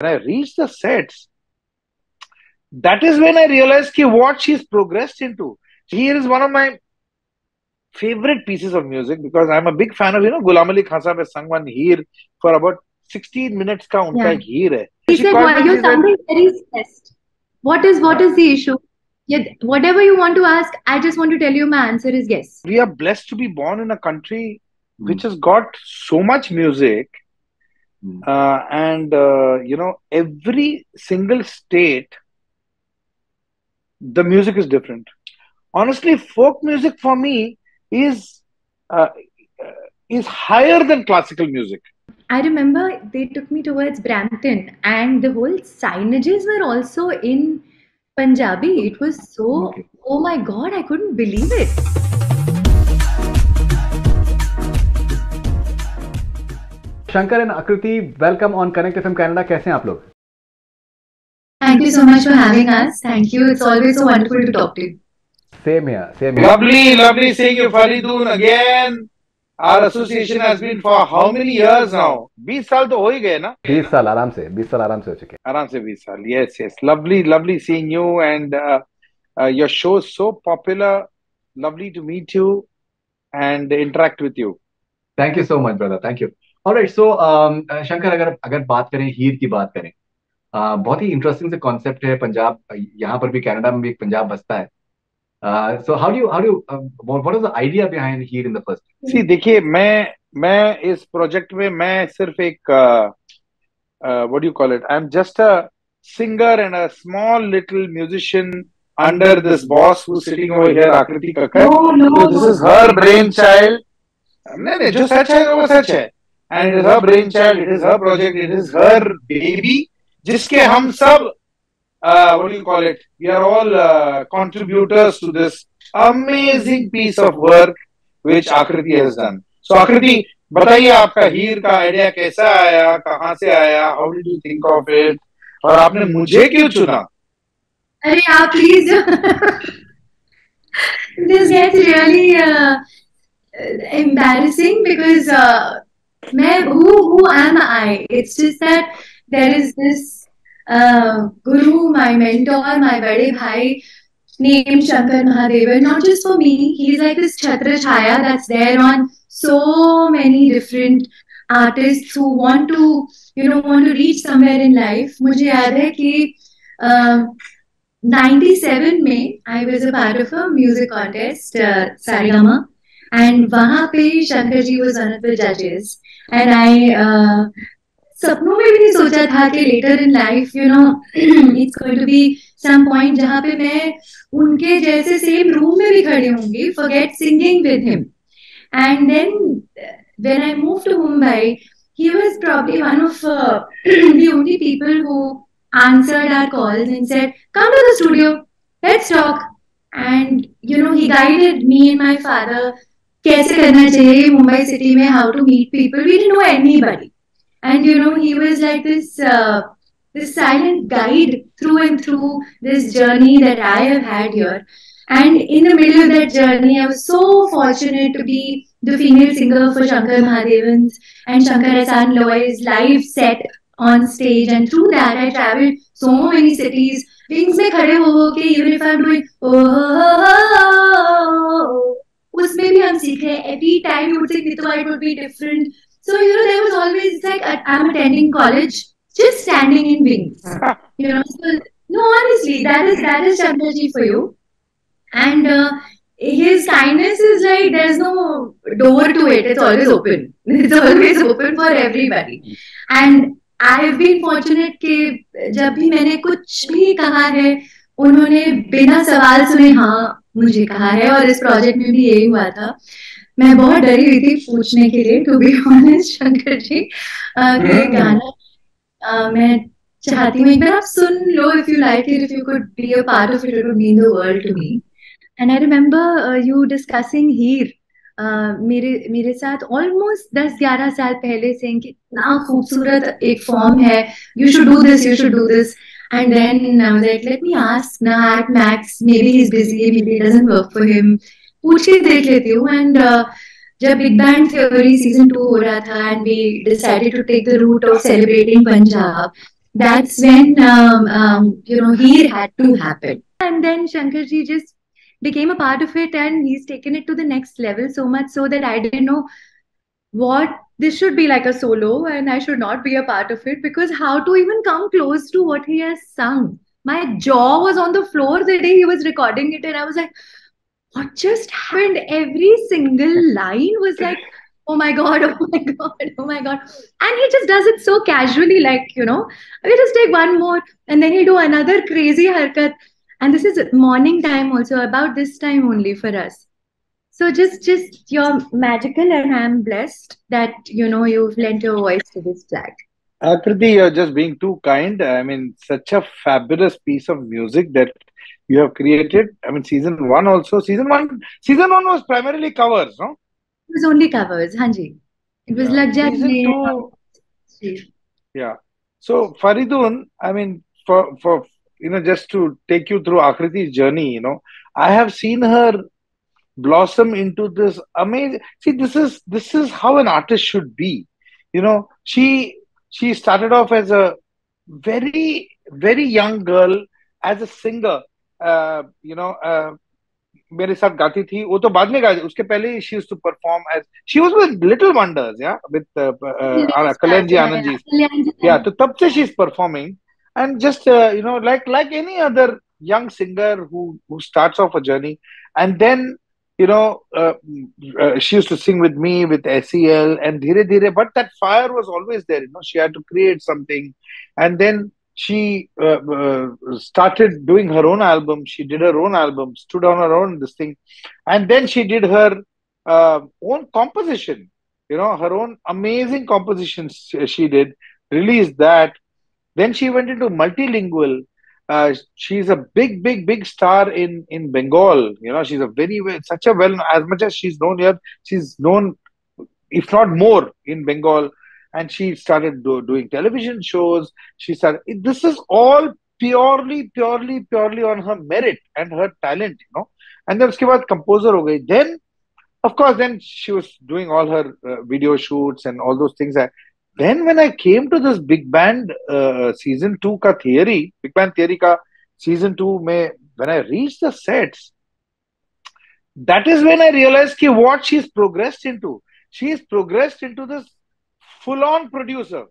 When I reached the sets, that is when I realized ki what she's progressed into. Here is one of my favorite pieces of music because I'm a big fan of, Ghulam Ali Khan Sahab has sung one Heer for about 16 minutes ka unka Yeah. ek Heer hai. He She said, called "Why me and you're she said, sounding very stressed. What is the issue? Yet whatever you want to ask, I just want to tell you my answer is yes." we are blessed to be born in a country Hmm. which has got so much music, Hmm. and every single state, the music is different. Honestly, folk music for me is uh, is higher than classical music. I remember they took me towards Brampton, and the whole signages were also in Punjabi. It was so, Okay. oh my God, I couldn't believe it. Shankar and Akriti, welcome on Connect FM Canada. कैसे हैं आप लोग? Thank you so much for having us. Thank you. It's always so wonderful to talk to you. Same here, same here. Lovely, lovely seeing you, Faridoon, again. Our association has been for how many years now? 20 साल तो हो ही गए ना? 20 साल आराम से 20 साल आराम से हो चुके हैं. आराम से 20 साल. Yes, yes. Lovely, lovely seeing you, and your show is so popular. Lovely to meet you and interact with you. Thank you so much, brother. Thank you. All right, so Shankar, अगर अगर बात करें, हीर की बात करें, बहुत ही इंटरेस्टिंग से concept है. पंजाब, यहाँ पर भी, कनाडा में भी एक पंजाब बसता है. So what is the idea behind Heer in the first? See, देखिए, मैं इस प्रोजेक्ट में मैं सिर्फ एक what do you call it? I'm just a singer and a small little musician under this boss who's sitting over here, Akriti Kakar. So this is her brainchild. नहीं नहीं, जो सच है वो सच है. And it is her brainchild, it is her project, it is her baby, जिसके हम सब what do you call it? We are all contributors to this amazing piece of work which Akriti has done. So Akriti, बताइए आपका हीर का idea कैसा आया, कहाँ से आया, how did you think of it, और आपने मुझे क्यों चुना? अरे आप please this gets really embarrassing because who am I? It's just that there is this guru, my mentor, my bade bhai named Shankar Mahadevan. Not just for me, he's like this chhatra chhaya that's there on so many different artists who want to reach somewhere in life. मुझे याद है कि 97 में I was a part of a music contest, Sarigama, and वहाँ पे Shankar ji was one of the judges, and I सपनों में भी नहीं सोचा था कि later in life, it's going to be some point जहाँ पे मैं उनके जैसे same room में भी खड़ी होंगी, forget singing with him. And then when I moved to Mumbai, he was probably one of the only people who answered our calls and said, "Come to the studio, let's talk." And he guided me and my father कैसे करना चाहिए Mumbai city में, how to meet people. We didn't know anybody, and he was like this silent guide through and through this journey that I have had here. And in the middle of that journey, I was so fortunate to be the female singer for Shankar Mahadevan's and Shankar Hasan Loy's live set on stage. And through that, I traveled so many cities. Wings में खड़े हो के, even if I'm doing उसमें भी हम सीख रहे हैं. Every time you would say Nitwa, it would be different. So there was always, it's like I'm attending college, just standing in wings. So, no, honestly, that is Chandraji for you. And his kindness is like there's no door to it. It's always open. It's always open for everybody. And I have been fortunate कि जब भी मैंने कुछ भी कहा है, उन्होंने बिना सवाल सुने हाँ मुझे कहा है. और इस प्रोजेक्ट में भी यही हुआ था. मैं बहुत डरी हुई थी पूछने के लिए, to be honest Shankar ji, कि गाना मैं चाहती हूँ एक बार आप सुन लो, if you like it, if you could be a part of it, it would mean the world to me. And I remember you discussing Heer मेरे साथ ऑलमोस्ट 10-11 साल पहले, से कितना खूबसूरत एक फॉर्म है, you should do this, you should do this. And then I was like, let me ask ना at Max, maybe he's busy, maybe it doesn't work for him. पूछ के देख लेती हूँ. एंड जब बिग बैंग थ्योरी सीजन 2 हो रहा था, and we decided to take the route of celebrating Punjab, that's when Heer had to happen. And then Shankarji just became a part of it, and he's taken it to the next level, so much so that I didn't know what this should be like a solo, and I should not be a part of it, because how to even come close to what he has sung. My jaw was on the floor the day he was recording it, and I was like, what just happened? Every single line was like, oh my God, oh my God, oh my God. And he just does it so casually, like, we just take one more and then he'll do another crazy haircut. And this is morning time also, about this time only for us. So just you're magical, and I'm blessed that, you've lent your voice to this track. Akriti, you're just being too kind. I mean, such a fabulous piece of music that you have created. I mean, season one also. Season one was primarily covers, no? It was only covers, Hanji. It was Yeah. Lag Season Jaye. two, yeah. So Faridun, I mean, for just to take you through Akriti's journey, I have seen her blossom into this amazing. See, this is how an artist should be. She started off as a very very young girl as a singer. मेरे साथ गाती थी वो तो बाद में गाती उसके पहले she used to perform as she was with Little Wonders या विद कल्याण जी आनंद जी या तो तब से she is performing and just like any other young singer who starts off a journey and then you know she used to sing with me with SEL and dheere dheere but that fire was always there, she had to create something and then she started doing her own album. She did her own album, stood on her own this thing, and then she did her own composition, her own amazing compositions she did, released that. Then she went into multilingual. She's a big, big, big star in Bengal. She's a such a well, as much as she's known here, she's known, if not more, in Bengal. And she started doing television shows. This is all purely, purely, purely on her merit and her talent. And then उसके बाद composer हो गई. Then, of course, then she was doing all her video shoots and all those things. Then when I came to this Big Band season 2 ka theory, Big Band theory ka season 2 mein, when I reached the sets, that is when I realized ki what she's progressed into. She's progressed into this full-on producer.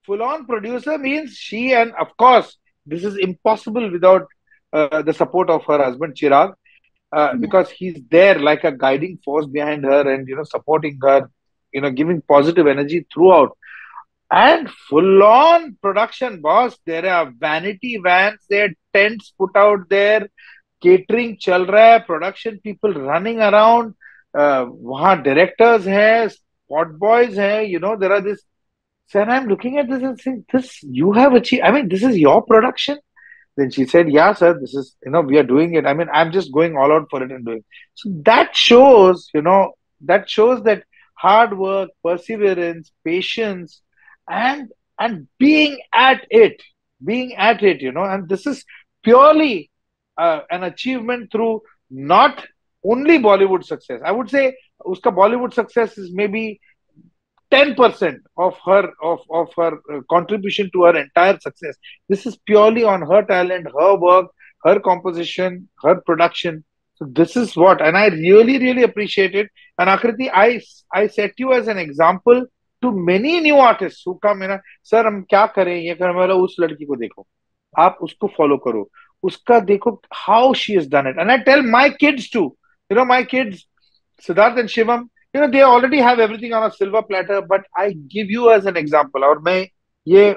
Full-on producer means she, and of course, this is impossible without the support of her husband Chirag, because he's there like a guiding force behind her and supporting her, giving positive energy throughout. And full on production, boss. There are vanity vans, there are tents put out there, catering chal raha hai, production people running around. वहाँ directors hai, spot boys hai, there are this. So and I'm looking at this and saying, this you have achieved. I mean, this is your production. Then she said, yeah, sir, this is, we are doing it. I mean, I'm just going all out for it and doing. So that shows that hard work, perseverance, patience, and being at it, and this is purely an achievement through not only Bollywood success. I would say uska Bollywood success is maybe 10% of her contribution to her entire success. This is purely on her talent, her work, her composition, her production. So this is what, and I really, really appreciate it. And Akriti, I set you as an example to many new artists who come in. Sir, हम क्या करें ये करें वाला उस लड़की को देखो, आप उसको follow करो, उसका देखो how she has done it. And I tell my kids too. My kids, Siddharth and Shivam, they already have everything on a silver platter, but I give you as an example. और मैं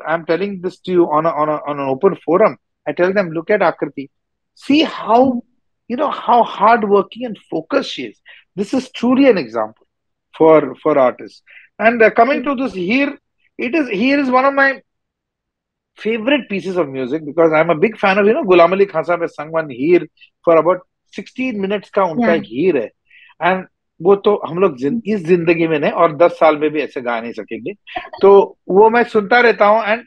I'm telling this to you on an open forum. I tell them, look at Akriti. See how how hardworking and focused she is. This is truly an example for artists. And coming to this Heer, Heer is one of my favorite pieces of music because I'm a big fan of Ghulam Ali Khan Sahab has sung one Heer for about 16 minutes का उनका एक Heer है. And वो तो हम लोग इस जिंदगी में नहीं और 10 साल में भी ऐसे गा नहीं सकेंगे. तो वो मैं सुनता रहता हूँ एंड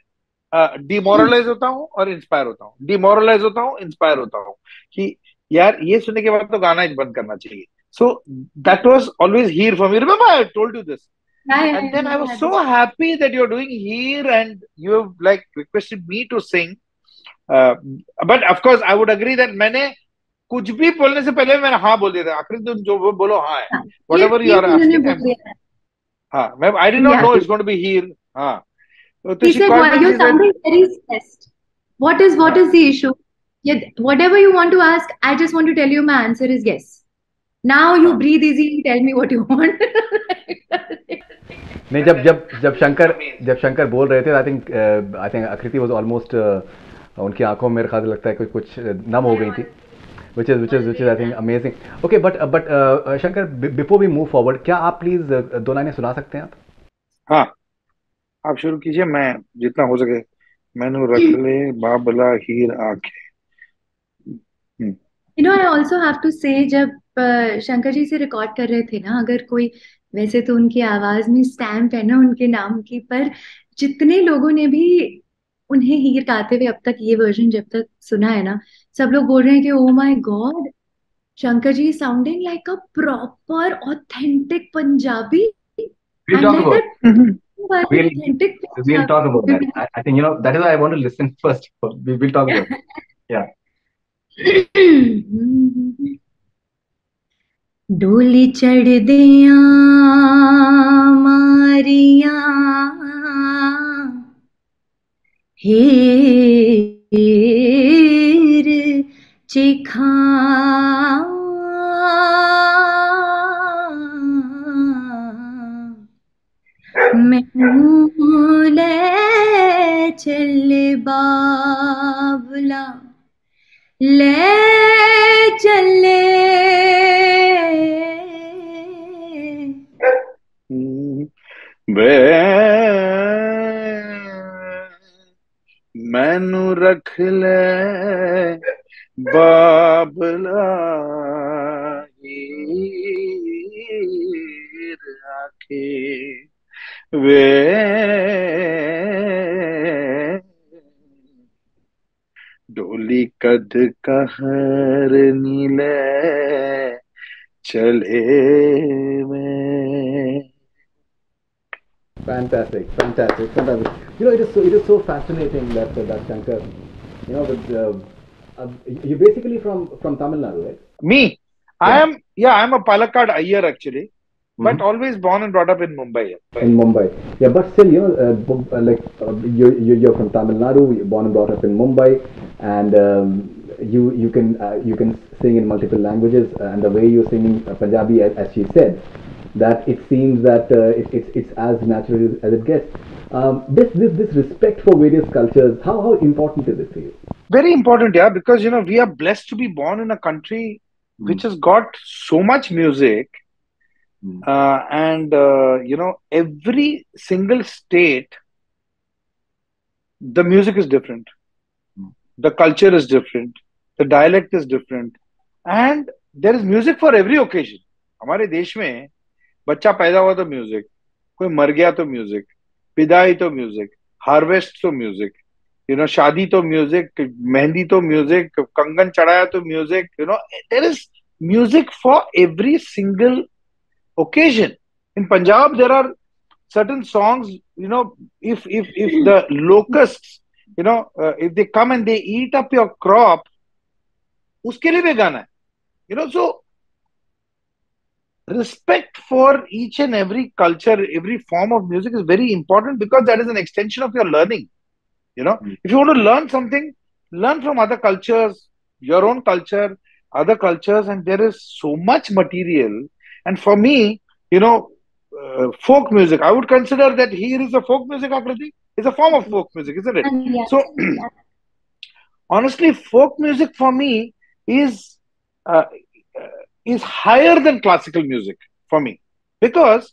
डिमोरलाइज होता हूँ और इंस्पायर होता हूँ, डिमोरलाइज होता हूँ, इंस्पायर होता हूँ कि यार ये सुनने के बाद तो गाना ही बंद करना चाहिए. So that was always Heer for me. Remember I told you this. And then I was yeah, so happy that you're doing here and you have like requested me to sing. Uh, but of course, I would agree that मैंने कुछ भी बोलने से पहले मैंने हाँ बोल दिया था. आखिर तुम जो बोलो हाँ है. हाँ, Whatever you ये are उन्होंने asking, बोल I'm दिया था. हाँ. I did not Yeah. know it's going to be here. हाँ. So He she said, called "Why me and you're she said, sounding very stressed? What is the issue? Yeah, whatever you want to ask, I just want to tell you my answer is yes. Now you हाँ. breathe easy and tell me what you want." नहीं, जब जब जब शंकर बोल रहे थे, I think आकृति was almost, उनकी आंखों में मेरे ख्याल से लगता है कुछ कुछ नम हो गई थी, which is I think amazing. Okay, but Shankar, before we move forward, क्या आप प्लीज दो लाइनें सुना सकते हैं आप? हाँ. आप शुरू कीजिए. मैं जितना हो सके. मैनू रख ले बाबला हीर आंखें. I also have to say, जब शंकर जी से रिकॉर्ड कर रहे थे ना, अगर कोई, वैसे तो उनकी आवाज में स्टैम्प है ना उनके नाम की, पर जितने लोगों ने भी उन्हें हीर गाते हुए अब तक ये वर्जन जब तक सुना है ना, सब लोग बोल रहे हैं कि oh my god, Shankar ji sounding like a proper authentic Punjabi, We'll and talk like about that it. We'll authentic we'll talk about that. Punjabi. I think that is why I want to listen first. We'll talk about it. Yeah. डोली चढ़ दिया मारिया हेर चिखा मैं ले चल बाबला ले चले वे मैनू रख ले बाबला हीर आंखें. वे डोली कद कहर नीले चले में. Fantastic. It is so fascinating that Shankar, you're basically from Tamil Nadu, right? Me, Yeah. I'm a Palakkad Iyer actually, but Mhm. always born and brought up in Mumbai. In Mumbai, yeah, but still, you're from Tamil Nadu, you're born and brought up in Mumbai, and you can sing in multiple languages, and the way you're singing Punjabi, as she said, that it seems that it's as natural as it gets. This respect for various cultures, how important is it for you? Very important, yeah, because we are blessed to be born in a country which has got so much music, and every single state, the music is different, the culture is different, the dialect is different, and there is music for every occasion. हमारे देश में बच्चा पैदा हुआ तो music, कोई मर गया तो म्यूजिक, विदाई तो म्यूजिक, हार्वेस्ट तो म्यूजिक, शादी तो म्यूजिक, मेहंदी तो म्यूजिक, कंगन चढ़ाया तो music. There is music for every single occasion. In Punjab, there are certain songs. If the locusts, if they come and they eat up your crop, उसके लिए भी गाना है. So respect for each and every culture, every form of music is very important because that is an extension of your learning. If you want to learn something, learn from other cultures, your own culture, other cultures, and there is so much material. And for me, folk music, I would consider that here is a folk music, Akriti. It's a form of folk music, isn't it? Yeah. So, honestly, folk music for me uh, is higher than classical music for me, because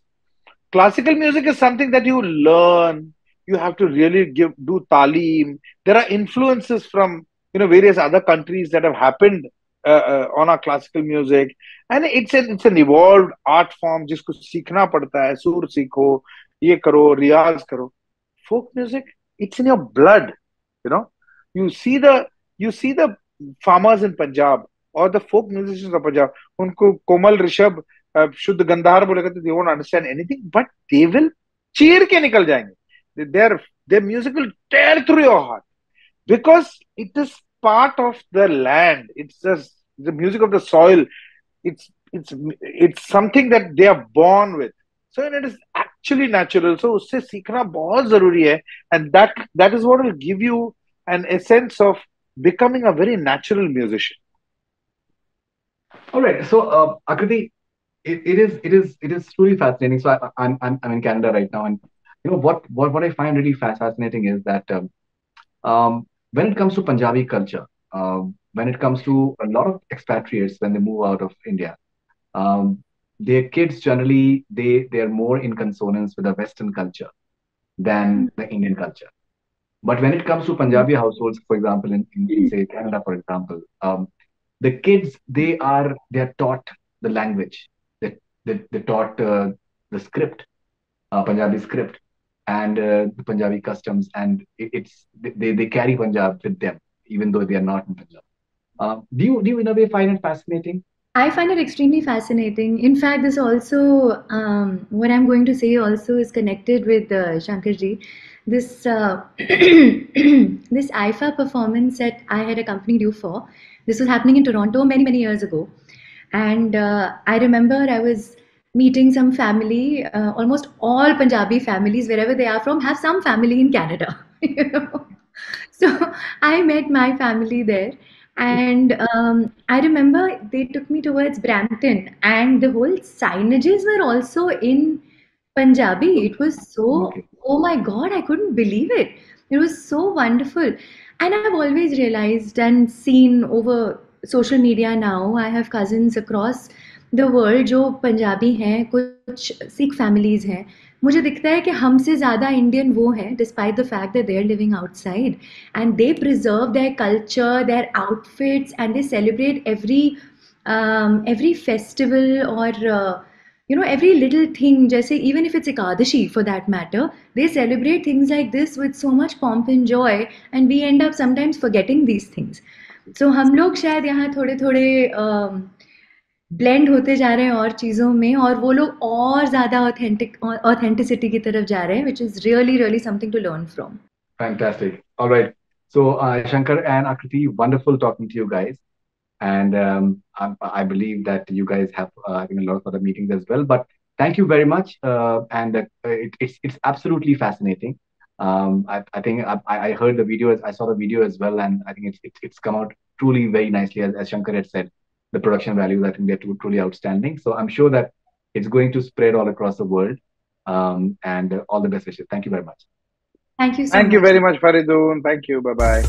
classical music is something that you learn. You have to really do talim. There are influences from various other countries that have happened on our classical music, and it's an evolved art form. जिसको सीखना पड़ता है, सुर सीखो, ये करो, रियाज करो. Folk music, it's in your blood. You know, you see the farmers in Punjab or the folk musicians of Punjab. उनको कोमल ऋषभ शुद्ध गंधार बोलेगा तो they won't understand anything, but they will चीर के निकल जाएंगे. Their music will tear through your heart because it is part of the land. It's just the music of the soil. It's it's it's something that they are born with. So and it is actually natural. So उससे सीखना बहुत जरूरी है, and that is what will give you an essence of becoming a very natural musician. All right. So, Akriti, it is truly fascinating. So I'm in Canada right now, and what I find really fascinating is that when it comes to Punjabi culture, when it comes to a lot of expatriates when they move out of India, um, their kids generally they are more in consonance with the Western culture than the Indian culture. But when it comes to Punjabi households, for example, in say Canada, for example, the kids they are taught the language, they taught the script, Punjabi script, and the Punjabi customs, and they carry Punjab with them, even though they are not in Punjab. Do you in a way find it fascinating? I find it extremely fascinating. In fact, this also, what I'm going to say also is connected with Shankar ji. This this IFA performance that I had accompanied you for. This was happening in Toronto many many years ago, and I remember I was meeting some family. Almost all Punjabi families, wherever they are from, have some family in Canada. You know, so I met my family there, and I remember they took me towards Brampton, and the whole signages were also in Punjabi. It was so, Okay. oh my God, I couldn't believe it. It was so wonderful. And I've always realized and seen over social media now, I have cousins across the world जो पंजाबी हैं, कुछ Sikh families हैं. मुझे दिखता है कि हमसे ज़्यादा इंडियन वो हैं despite the fact that they are living outside and they preserve their culture their outfits and they celebrate every festival or every little thing जैसे even if it's Ekadashi for that matter they celebrate things like this with so much pomp and joy and we end up sometimes forgetting these things so हम लोग शायद यहाँ थोड़े थोड़े blend होते जा रहे हैं और चीज़ों में और वो लोग और ज़्यादा ऑथेंटिसिटी की तरफ जा रहे हैं which is really really something to learn from. Fantastic. All right. So, Shankar and Akriti, wonderful talking to you guys. And I believe that you guys have I think a lot of other meetings as well. But thank you very much, and it's absolutely fascinating. I think I heard the video, I saw the video as well, and I think it's come out truly very nicely as Shankar had said. The production values I think they're truly outstanding. So I'm sure that it's going to spread all across the world. And all the best wishes. Thank you very much. Thank you so Thank you much. very much, Faridoon. Thank you. Bye bye.